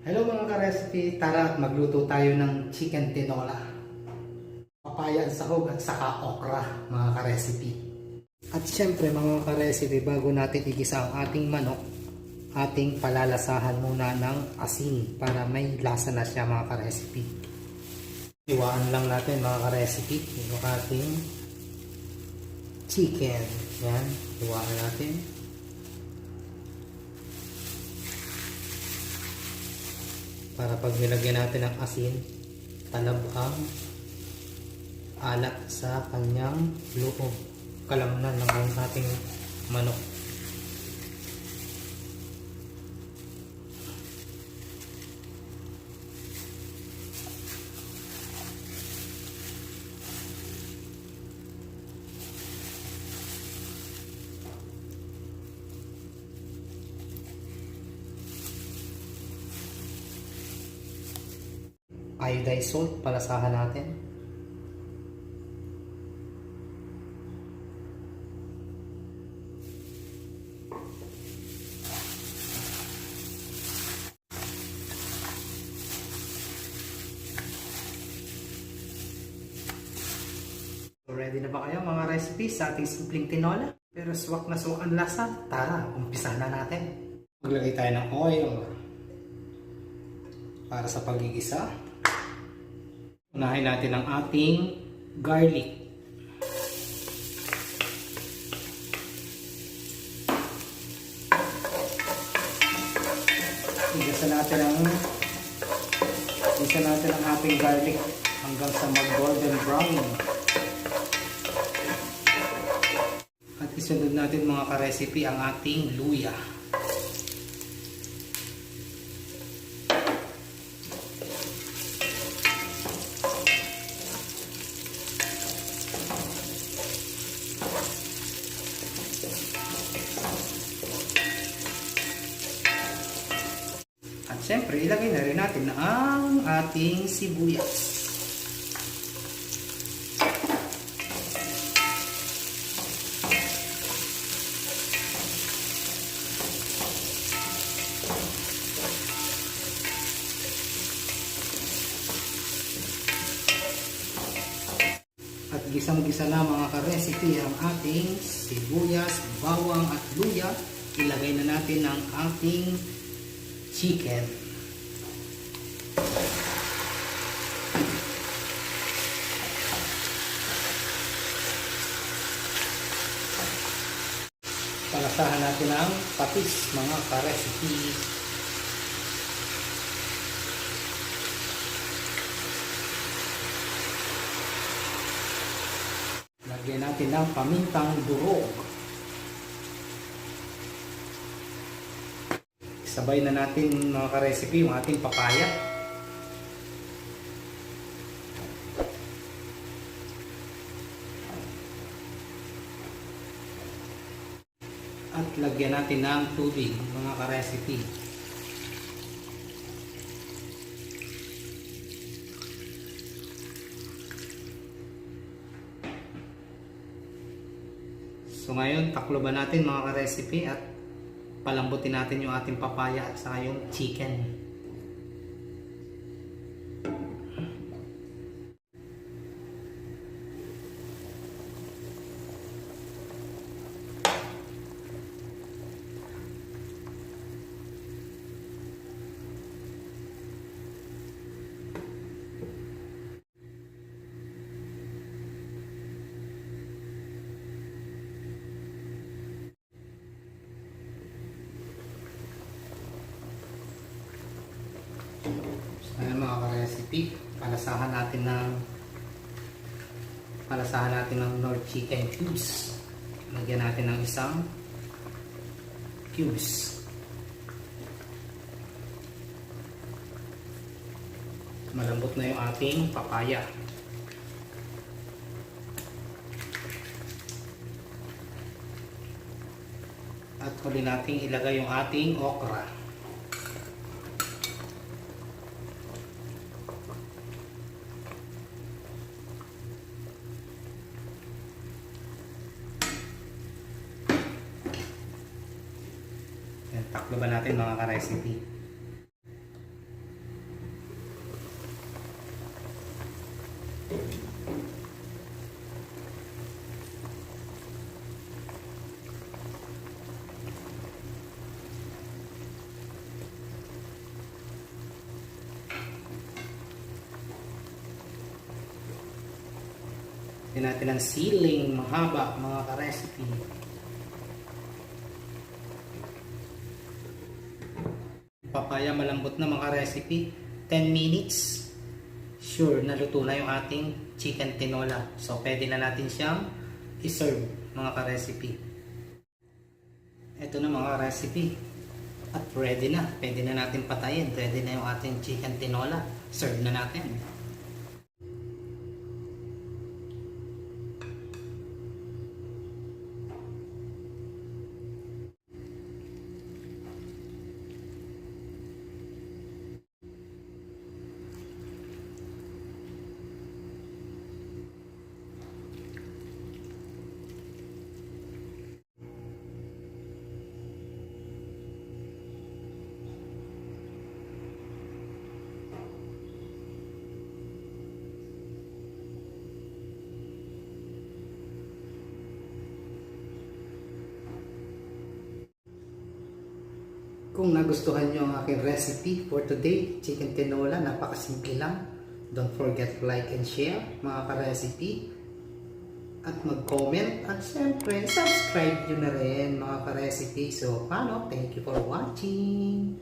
Hello mga ka-recipe, tara at magluto tayo ng chicken tinola. Papaya, sahog at saka okra mga ka-recipe. At syempre mga ka-recipe, bago natin igisa ang ating manok, ating palalasahan muna ng asin para may lasa na siya mga ka-recipe. Iwaan lang natin mga ka-recipe yung ating chicken. Yan, iwaan natin. Para pag nilagyan natin ng asin, talab ang alat sa kanyang loob, kalamnan ng ating manok. Iodized salt, palasahan natin. So ready na ba kayo mga recipes sa ating simpleng tinola? Pero swak na swak ang lasa. Tara, umpisa na natin. Maglagay tayo ng oil para sa pagigisa. Unahin natin ang ating garlic. Igisa natin ang ating garlic hanggang sa mag-golden brown. At isunod natin mga ka-recipe ang ating luya. At syempre, ilagay na rin natin ang ating sibuyas. At gisang-gisa na mga ka-recipe ang ating sibuyas, bawang at luya. Ilagay na natin ang ating chicken. Palasahan natin ang patis mga ka-recipe. Lagyan natin ng pamintang durog. Sabay na natin mga ka-recipe yung ating papaya. At lagyan natin ng tubig mga ka-recipe. So ngayon takloban natin mga ka-recipe at palambutin natin yung ating papaya at saka yung chicken. Ayan mga ka-recipe, palasahan natin ng Knorr chicken cubes. Lagyan natin ng isang cubes. Malambot na yung ating papaya. At huli nating ilagay yung ating okra. Taklo ba natin mga ka-recipe? Lagyan natin ng siling mahaba mga ka-recipe. Papaya malambot na mga ka-recipe. 10 minutes. Sure, naluto na yung ating chicken tinola. So, pwede na natin siyang i-serve mga ka-recipe. Ito na mga ka-recipe. At ready na. Pwede na natin patayin. Ready na yung ating chicken tinola. Serve na natin. Kung nagustuhan nyo ang aking recipe for today, chicken tinola, napakasimple lang. Don't forget to like and share mga ka-recipe. At mag-comment. At syempre, subscribe nyo na rin mga ka-recipe. So, paano? Thank you for watching.